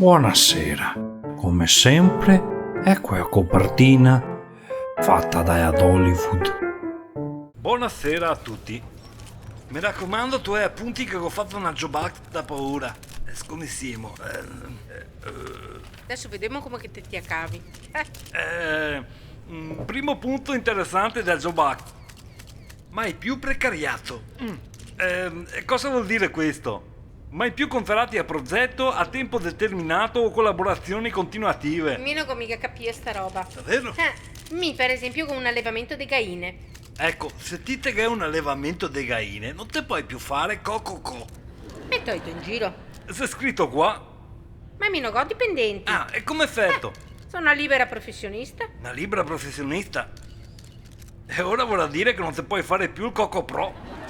Buonasera, come sempre, ecco la copertina fatta da Hollywood. Buonasera a tutti. Mi raccomando, tu hai appunti che ho fatto una jobac da paura. Sconissimo. Adesso vediamo come che te ti accavi. Primo punto interessante del jobac. Mai più precariato. Cosa vuol dire questo? Mai più contratti a progetto, a tempo determinato o collaborazioni continuative. Nemmeno come mica capire sta roba. Davvero? Mi per esempio con un allevamento di gaine. Ecco, se dite che è un allevamento di gaine, non te puoi più fare co. E toito in giro. C'è scritto qua. Ma mi non ho dipendenti. E come effetto? Sono una libera professionista. Una libera professionista. E ora vorrà dire che non ti puoi fare più il Coco Pro.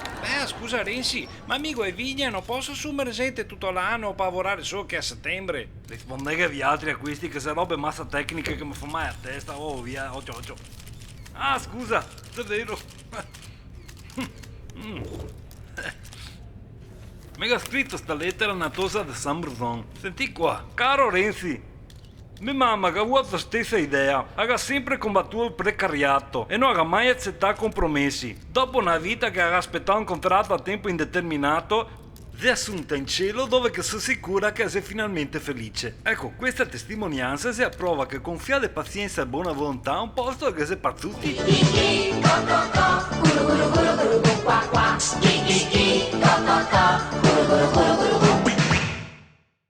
Scusa Renzi, ma amico è vigna, non posso assumere gente tutto l'anno o lavorare solo che a settembre? Rispondete agli altri a questi che se robe massa tecniche che mi fa mai a testa, via, occhio. Ah, scusa, è vero. Mega scritto sta lettera natosa da San Bruzon. Senti qua, caro Renzi. Mia mamma che ha avuto la stessa idea, ha sempre combattuto il precariato e non ha mai accettato compromessi. Dopo una vita che ha aspettato un contratto a tempo indeterminato, si è assunta in cielo dove che si assicura che è finalmente felice. Ecco, questa testimonianza si approva che con fiat e pazienza e buona volontà un posto che si partuti. Guru guru guru guru guru qua qua. Gi gi gi, co co co. Guru guru guru guru